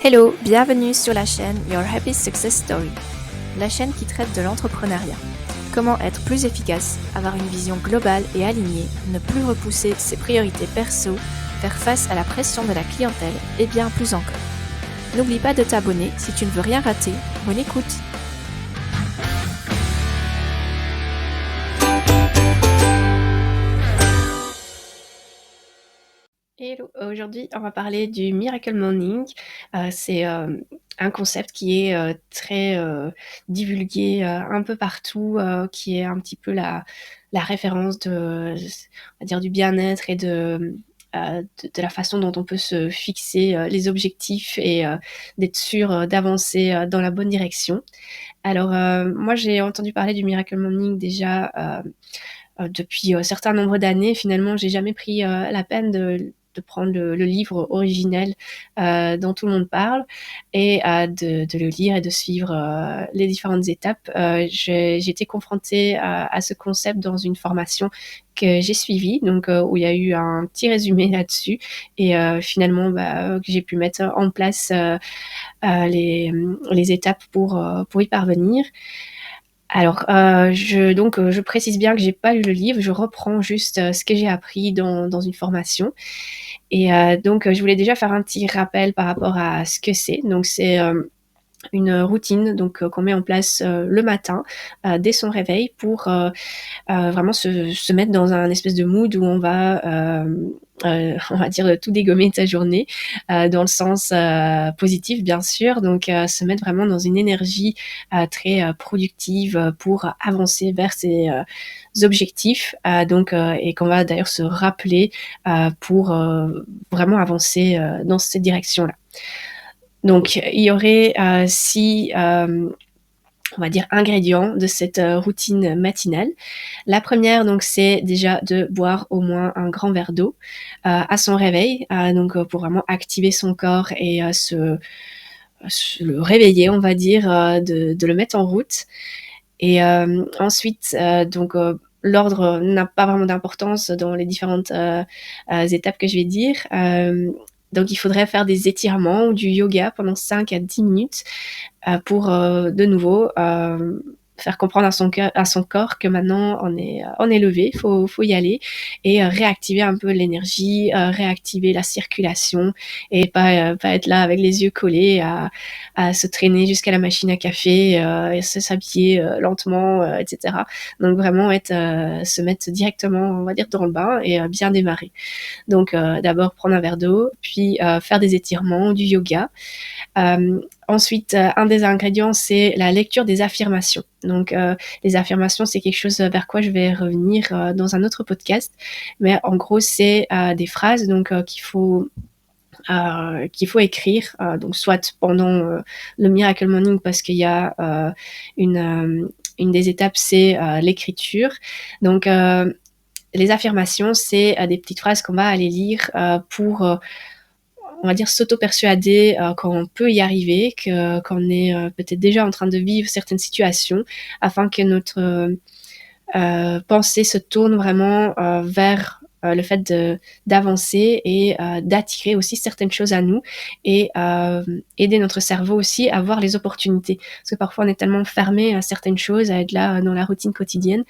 Hello, bienvenue sur la chaîne Your Happy Success Story, la chaîne qui traite de l'entrepreneuriat. Comment être plus efficace, avoir une vision globale et alignée, ne plus repousser ses priorités perso, faire face à la pression de la clientèle et bien plus encore. N'oublie pas de t'abonner si tu ne veux rien rater. Bonne écoute! Hello, aujourd'hui on va parler du Miracle Morning. C'est un concept qui est très divulgué un peu partout, qui est un petit peu la référence on va dire, du bien-être et de la façon dont on peut se fixer les objectifs et d'être sûr d'avancer dans la bonne direction. Alors moi j'ai entendu parler du Miracle Morning déjà depuis un certain nombre d'années. Finalement, j'ai jamais pris la peine de prendre le livre originel dont tout le monde parle et de le lire et de suivre les différentes étapes. J'ai été confrontée à ce concept dans une formation que j'ai suivie, donc où il y a eu un petit résumé là-dessus et finalement que j'ai pu mettre en place les étapes pour y parvenir. Alors, je précise bien que j'ai pas lu le livre, je reprends juste ce que j'ai appris dans une formation. Et donc, je voulais déjà faire un petit rappel par rapport à ce que c'est. Donc, c'est une routine donc qu'on met en place le matin dès son réveil pour vraiment se mettre dans un espèce de mood où on va dire tout dégommer de sa journée dans le sens positif bien sûr, donc se mettre vraiment dans une énergie très productive pour avancer vers ses objectifs et qu'on va d'ailleurs se rappeler pour vraiment avancer dans cette direction-là. Donc il y aurait six on va dire ingrédients de cette routine matinale. La première, donc, c'est déjà de boire au moins un grand verre d'eau à son réveil, pour vraiment activer son corps et le réveiller, on va dire, de le mettre en route. Et ensuite, l'ordre n'a pas vraiment d'importance dans les différentes étapes que je vais dire. Donc, il faudrait faire des étirements ou du yoga pendant 5 à 10 minutes pour de nouveau faire comprendre à son corps que maintenant on est levé, faut y aller et réactiver un peu l'énergie, réactiver la circulation et pas être là avec les yeux collés à se traîner jusqu'à la machine à café et s'habiller lentement, etc. Donc vraiment se mettre directement, on va dire, dans le bain et bien démarrer. Donc d'abord prendre un verre d'eau, puis faire des étirements, du yoga. Ensuite, un des ingrédients, c'est la lecture des affirmations. Donc, les affirmations, c'est quelque chose vers quoi je vais revenir dans un autre podcast. Mais en gros, c'est des phrases qu'il faut écrire, donc soit pendant le Miracle Morning parce qu'il y a une des étapes, c'est l'écriture. Donc, les affirmations, c'est des petites phrases qu'on va aller lire pour on va dire s'auto-persuader qu'on peut y arriver, qu'on est peut-être déjà en train de vivre certaines situations, afin que notre pensée se tourne vraiment vers le fait d'avancer et d'attirer aussi certaines choses à nous et aider notre cerveau aussi à voir les opportunités. Parce que parfois on est tellement fermé à certaines choses, à être là dans la routine quotidienne,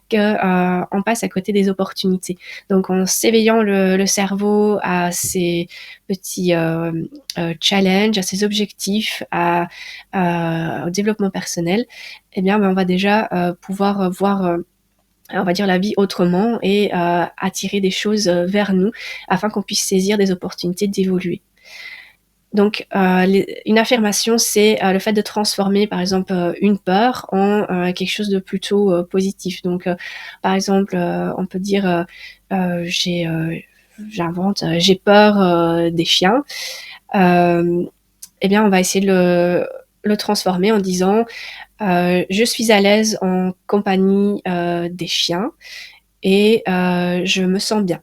qu'on passe à côté des opportunités. Donc en s'éveillant le cerveau à ces petits challenges, à ces objectifs, au développement personnel, eh bien on va déjà pouvoir voir on va dire la vie autrement et attirer des choses vers nous afin qu'on puisse saisir des opportunités d'évoluer. Donc, une affirmation, c'est le fait de transformer, par exemple, une peur en quelque chose de plutôt positif. Donc, par exemple, on peut dire j'invente, j'ai peur des chiens. Eh bien, on va essayer de le transformer en disant je suis à l'aise en compagnie des chiens et je me sens bien.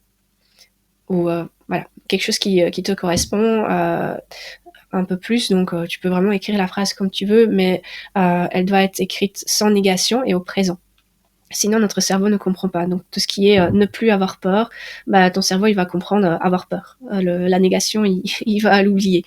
Ou voilà, quelque chose qui te correspond un peu plus. Donc, tu peux vraiment écrire la phrase comme tu veux, mais elle doit être écrite sans négation et au présent. Sinon, notre cerveau ne comprend pas. Donc, tout ce qui est ne plus avoir peur, bah, ton cerveau, il va comprendre avoir peur. La négation, il va l'oublier.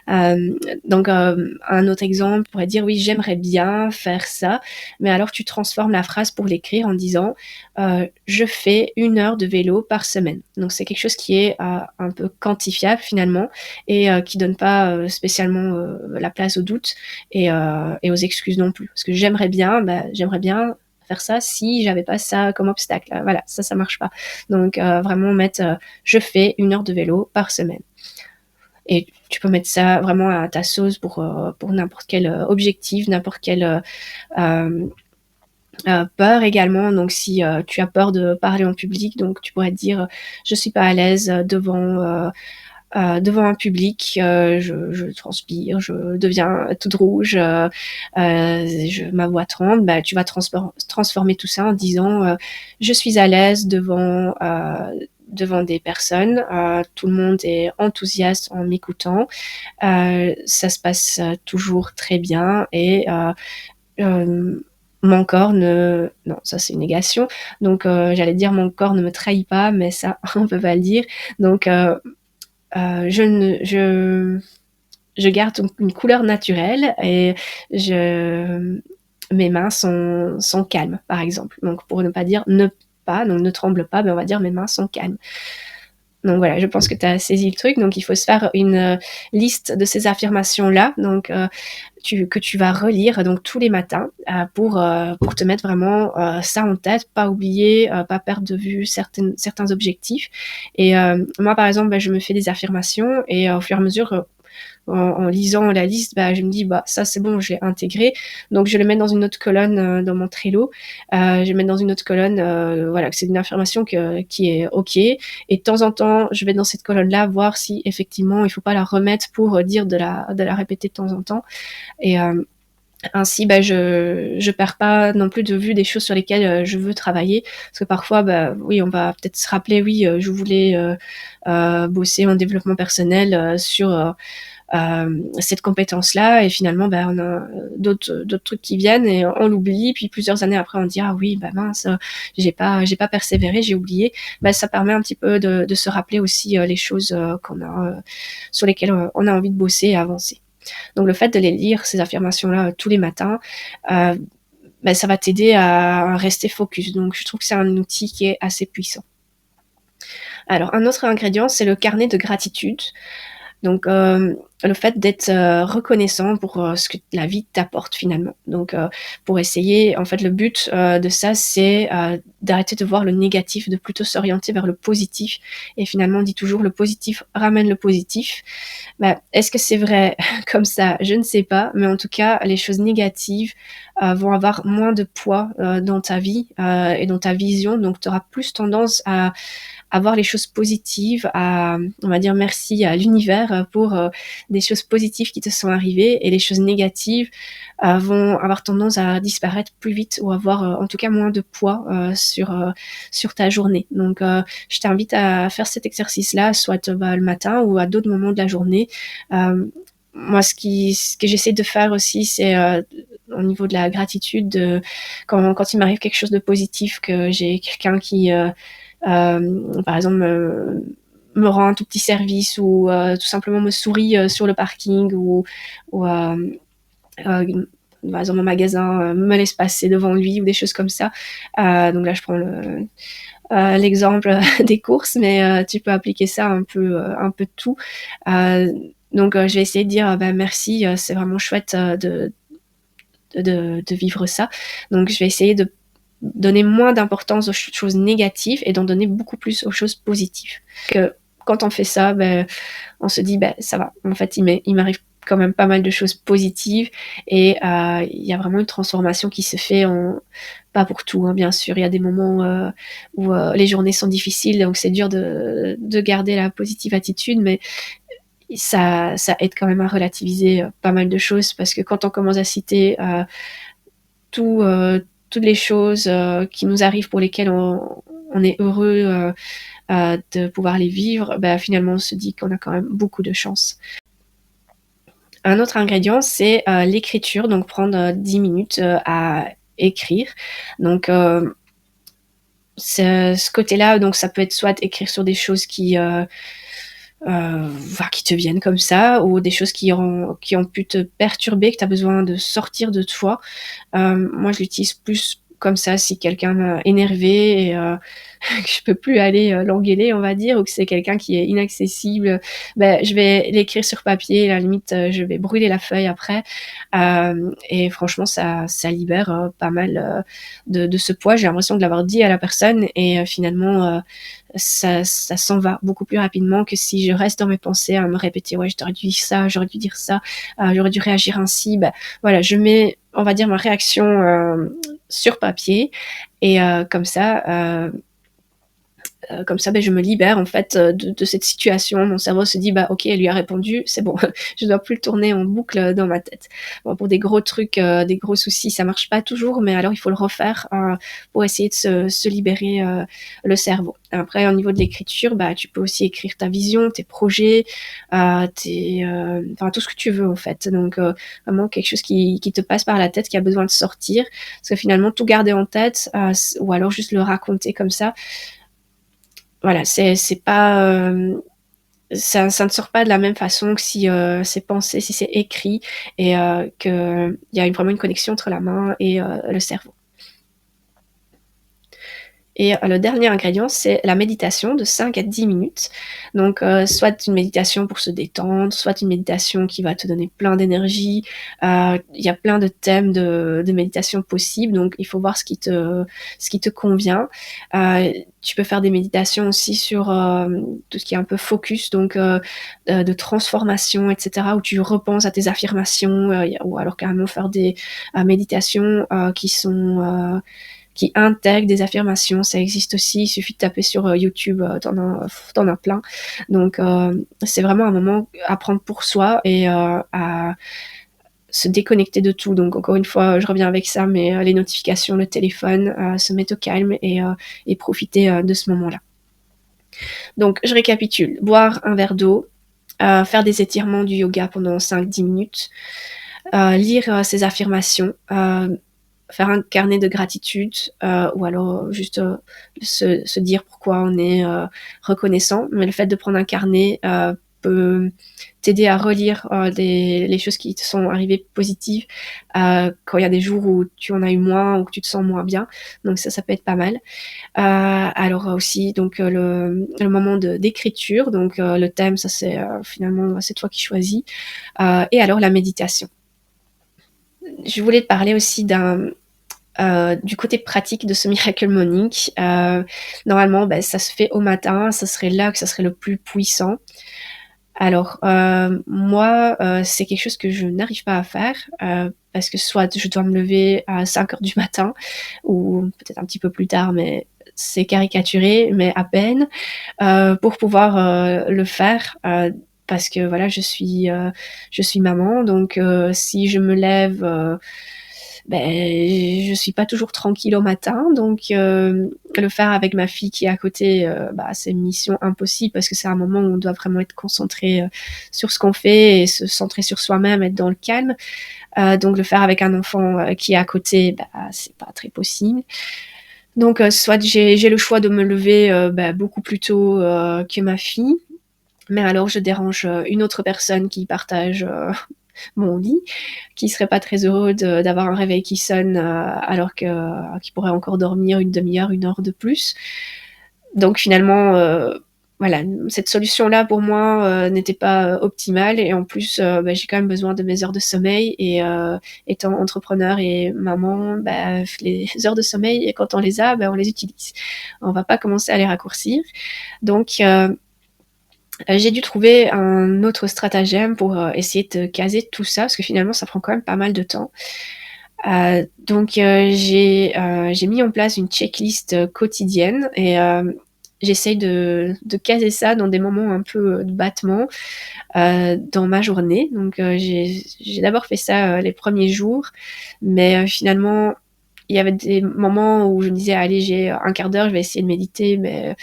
Donc, un autre exemple pourrait dire oui, j'aimerais bien faire ça, mais alors tu transformes la phrase pour l'écrire en disant je fais 1 heure de vélo par semaine. Donc, c'est quelque chose qui est un peu quantifiable finalement et qui donne pas spécialement la place au doute et aux excuses non plus. Parce que j'aimerais bien faire ça si j'avais pas ça comme obstacle. Voilà, ça marche pas. Donc, vraiment mettre je fais 1 heure de vélo par semaine. Et tu peux mettre ça vraiment à ta sauce pour n'importe quel objectif, n'importe quelle peur également. Donc, si tu as peur de parler en public, donc tu pourrais te dire je suis pas à l'aise devant un public, je transpire, je deviens toute rouge, ma voix tremble. Bah, tu vas transformer tout ça en disant je suis à l'aise devant des personnes, tout le monde est enthousiaste en m'écoutant, ça se passe toujours très bien et mon corps ne... Non, ça c'est une négation. Donc j'allais dire mon corps ne me trahit pas, mais ça on peut pas le dire. Donc je garde une couleur naturelle et mes mains sont calmes, par exemple. Donc, pour ne pas dire donc ne tremble pas, mais on va dire mes mains sont calmes. Donc voilà, je pense que tu as saisi le truc. Donc il faut se faire une liste de ces affirmations-là, donc que tu vas relire donc tous les matins pour te mettre vraiment ça en tête, pas oublier, pas perdre de vue certains objectifs. Et moi par exemple, je me fais des affirmations et au fur et à mesure en lisant la liste, je me dis ça c'est bon, je l'ai intégré. Donc je le mets dans une autre colonne dans mon Trello. Je vais mettre dans une autre colonne, voilà, que c'est une affirmation qui est ok. Et de temps en temps, je vais dans cette colonne-là voir si effectivement il faut pas la remettre pour dire de la répéter de temps en temps. Et ainsi, je perds pas non plus de vue des choses sur lesquelles je veux travailler, parce que parfois, oui, on va peut-être se rappeler, oui, je voulais bosser en développement personnel sur cette compétence-là, et finalement, on a d'autres trucs qui viennent et on l'oublie. Puis plusieurs années après, on dit ah oui, mince, j'ai pas persévéré, j'ai oublié. Ça permet un petit peu de se rappeler aussi les choses qu'on a sur lesquelles on a envie de bosser et avancer. Donc le fait de les lire, ces affirmations-là, tous les matins, ça va t'aider à rester focus. Donc je trouve que c'est un outil qui est assez puissant. Alors un autre ingrédient, c'est le carnet de gratitude. Donc le fait d'être reconnaissant pour ce que la vie t'apporte finalement. Donc pour essayer, en fait le but de ça, c'est d'arrêter de voir le négatif, de plutôt s'orienter vers le positif. Et finalement on dit toujours le positif ramène le positif. Est-ce que c'est vrai comme ça? Je ne sais pas, mais en tout cas les choses négatives vont avoir moins de poids dans ta vie et dans ta vision. Donc tu auras plus tendance à voir les choses positives, on va dire merci à l'univers pour des choses positives qui te sont arrivées, et les choses négatives vont avoir tendance à disparaître plus vite ou avoir en tout cas moins de poids sur ta journée. Donc je t'invite à faire cet exercice-là, soit le matin ou à d'autres moments de la journée. Moi, ce que j'essaie de faire aussi, c'est au niveau de la gratitude, quand il m'arrive quelque chose de positif, que j'ai quelqu'un qui par exemple me rend un tout petit service ou tout simplement me sourit sur le parking ou par exemple, mon magasin me laisse passer devant lui ou des choses comme ça. Donc là, je prends l'exemple des courses, mais tu peux appliquer ça un peu de tout. Donc, je vais essayer de dire merci, c'est vraiment chouette de vivre ça. Donc, je vais essayer de donner moins d'importance aux choses négatives et d'en donner beaucoup plus aux choses positives. Que quand on fait ça, on se dit ça va. En fait, il m'arrive quand même pas mal de choses positives et il y a vraiment une transformation qui se fait pas pour tout, hein, bien sûr. Il y a des moments où les journées sont difficiles, donc c'est dur de garder la positive attitude, mais ça aide quand même à relativiser pas mal de choses, parce que quand on commence à citer toutes les choses qui nous arrivent, pour lesquelles on est heureux de pouvoir les vivre, finalement on se dit qu'on a quand même beaucoup de chance. Un autre ingrédient, c'est l'écriture, donc prendre 10 minutes à écrire. Donc ce côté-là, donc ça peut être soit écrire sur des choses qui te viennent comme ça, ou des choses qui ont pu te perturber, que tu as besoin de sortir de toi. Moi, je l'utilise plus comme ça si quelqu'un m'a énervé et que je peux plus aller l'engueuler, on va dire, ou que c'est quelqu'un qui est inaccessible, ben, je vais l'écrire sur papier. À la limite, je vais brûler la feuille après. Et franchement, ça libère pas mal de ce poids. J'ai l'impression de l'avoir dit à la personne et finalement, ça s'en va beaucoup plus rapidement que si je reste dans mes pensées à me répéter, ouais, j'aurais dû dire ça, j'aurais dû dire ça, j'aurais dû réagir ainsi. Ben, voilà, je mets, on va dire, ma réaction sur papier et comme ça, ben, je me libère en fait de cette situation. Mon cerveau se dit, bah ok, elle lui a répondu, c'est bon, je dois plus le tourner en boucle dans ma tête. Bon, pour des gros trucs, des gros soucis, ça marche pas toujours, mais alors il faut le refaire pour essayer de se libérer le cerveau. Après, au niveau de l'écriture, bah tu peux aussi écrire ta vision, tes projets, enfin tout ce que tu veux en fait. Donc vraiment quelque chose qui te passe par la tête, qui a besoin de sortir, parce que finalement tout garder en tête, ou alors juste le raconter comme ça, voilà, c'est pas ça ne sort pas de la même façon que si c'est pensé, si c'est écrit et que il y a vraiment une connexion entre la main et le cerveau. Et le dernier ingrédient, c'est la méditation de 5 à 10 minutes. Donc, soit une méditation pour se détendre, soit une méditation qui va te donner plein d'énergie. Il y a plein de thèmes de méditation possibles, donc il faut voir ce qui te convient. Tu peux faire des méditations aussi sur tout ce qui est un peu focus, donc de transformation, etc., où tu repenses à tes affirmations, ou alors carrément faire des méditations qui intègrent des affirmations. Ça existe aussi, il suffit de taper sur YouTube, t'en as plein. Donc c'est vraiment un moment à prendre pour soi et à se déconnecter de tout. Donc encore une fois, je reviens avec ça, mais les notifications, le téléphone, se mettre au calme et profiter de ce moment-là. Donc je récapitule, boire un verre d'eau, faire des étirements du yoga pendant 5-10 minutes, lire ses affirmations, faire un carnet de gratitude, ou alors juste se dire pourquoi on est reconnaissant. Mais le fait de prendre un carnet peut t'aider à relire les choses qui te sont arrivées positives quand il y a des jours où tu en as eu moins ou que tu te sens moins bien. Donc ça peut être pas mal. Alors aussi donc le moment d'écriture, donc le thème, ça c'est finalement c'est toi qui choisis. Et alors la méditation. Je voulais te parler aussi du côté pratique de ce Miracle Morning. Normalement, ben, ça se fait au matin, ça serait là que ça serait le plus puissant. Alors, moi, c'est quelque chose que je n'arrive pas à faire, parce que soit je dois me lever à 5 heures du matin, ou peut-être un petit peu plus tard, mais c'est caricaturé, mais à peine, pour pouvoir le faire. Parce que voilà, je suis maman, donc si je me lève, ben, je suis pas toujours tranquille au matin, donc le faire avec ma fille qui est à côté, bah, c'est une mission impossible parce que c'est un moment où on doit vraiment être concentré sur ce qu'on fait et se centrer sur soi-même, être dans le calme. Donc le faire avec un enfant qui est à côté, bah, c'est pas très possible. Donc soit j'ai le choix de me lever bah, beaucoup plus tôt que ma fille, mais alors je dérange une autre personne qui partage mon lit, qui serait pas très heureux d'avoir un réveil qui sonne alors qu'il pourrait encore dormir une demi-heure, une heure de plus. Donc finalement, voilà, cette solution-là pour moi n'était pas optimale, et en plus bah, j'ai quand même besoin de mes heures de sommeil, et étant entrepreneur et maman, bah, les heures de sommeil, et quand on les a, bah, on les utilise. On va pas commencer à les raccourcir. Donc j'ai dû trouver un autre stratagème pour essayer de caser tout ça, parce que finalement ça prend quand même pas mal de temps. Donc j'ai mis en place une checklist quotidienne, et j'essaye de caser ça dans des moments un peu de battement dans ma journée. Donc j'ai d'abord fait ça les premiers jours, mais finalement il y avait des moments où je me disais allez, j'ai un quart d'heure, je vais essayer de méditer, mais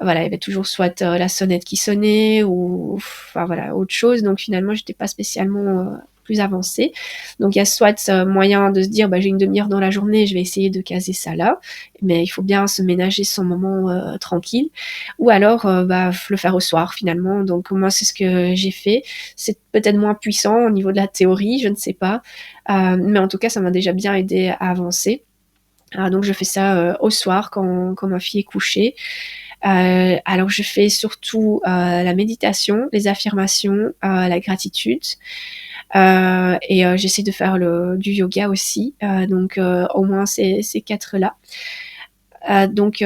voilà, il y avait toujours soit la sonnette qui sonnait, ou enfin voilà, autre chose. Donc finalement, j'étais pas spécialement plus avancé. Donc il y a soit moyen de se dire j'ai une demi-heure dans la journée, je vais essayer de caser ça là, mais il faut bien se ménager son moment tranquille, ou alors le faire au soir finalement. Donc moi c'est ce que j'ai fait. C'est peut-être moins puissant au niveau de la théorie, je ne sais pas, mais en tout cas ça m'a déjà bien aidé à avancer. Donc je fais ça au soir quand ma fille est couchée. Alors je fais surtout la méditation, les affirmations, la gratitude. Et j'essaie de faire du yoga aussi. Donc au moins ces quatre-là. Donc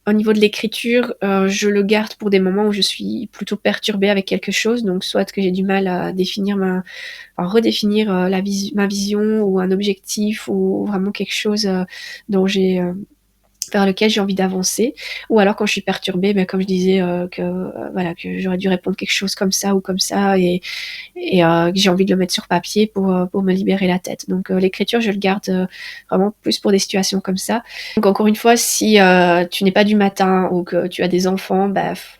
au niveau de l'écriture, je le garde pour des moments où je suis plutôt perturbée avec quelque chose. Donc soit que j'ai du mal à redéfinir ma vision ou un objectif ou vraiment quelque chose dont vers lequel j'ai envie d'avancer, ou alors quand je suis perturbée, comme je disais, que j'aurais dû répondre quelque chose comme ça ou comme ça, et que j'ai envie de le mettre sur papier pour me libérer la tête. Donc l'écriture, je le garde vraiment plus pour des situations comme ça. Donc encore une fois, si tu n'es pas du matin ou que tu as des enfants,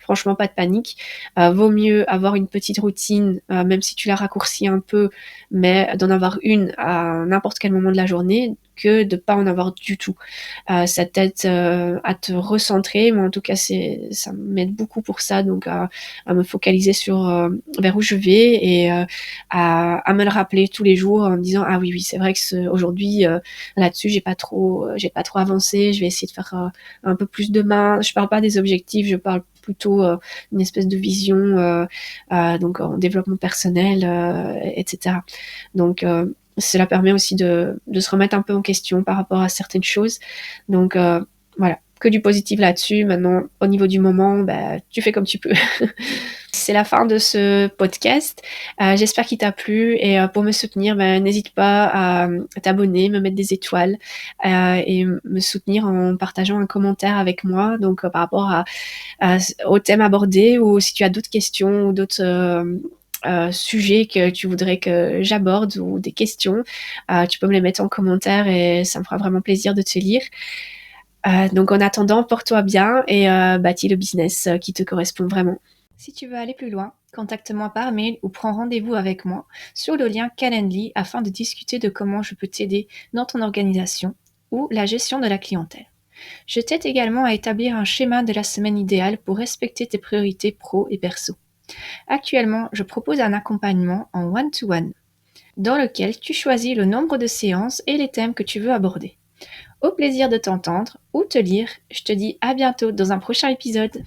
franchement pas de panique. Vaut mieux avoir une petite routine, même si tu la raccourcis un peu, mais d'en avoir une à n'importe quel moment de la journée, que de pas en avoir du tout. Ça t'aide à te recentrer. Moi en tout cas ça m'aide beaucoup pour ça, donc à me focaliser vers où je vais, et à me le rappeler tous les jours en me disant ah oui c'est vrai que aujourd'hui là-dessus j'ai pas trop avancé, je vais essayer de faire un peu plus demain. Je parle pas des objectifs, je parle plutôt d'une espèce de vision, donc en développement personnel, etc. Donc cela permet aussi de se remettre un peu en question par rapport à certaines choses. Donc voilà, que du positif là-dessus. Maintenant, au niveau du moment, tu fais comme tu peux. C'est la fin de ce podcast. J'espère qu'il t'a plu, et pour me soutenir, n'hésite pas à t'abonner, me mettre des étoiles, et me soutenir en partageant un commentaire avec moi, donc par rapport au thème abordé, ou si tu as d'autres questions ou d'autres sujets que tu voudrais que j'aborde, ou des questions, tu peux me les mettre en commentaire et ça me fera vraiment plaisir de te lire. Donc en attendant, porte-toi bien et bâtis le business qui te correspond vraiment. Si tu veux aller plus loin, contacte-moi par mail ou prends rendez-vous avec moi sur le lien Calendly afin de discuter de comment je peux t'aider dans ton organisation ou la gestion de la clientèle. Je t'aide également à établir un schéma de la semaine idéale pour respecter tes priorités pro et perso. Actuellement, je propose un accompagnement en one-to-one, dans lequel tu choisis le nombre de séances et les thèmes que tu veux aborder. Au plaisir de t'entendre ou te lire, je te dis à bientôt dans un prochain épisode.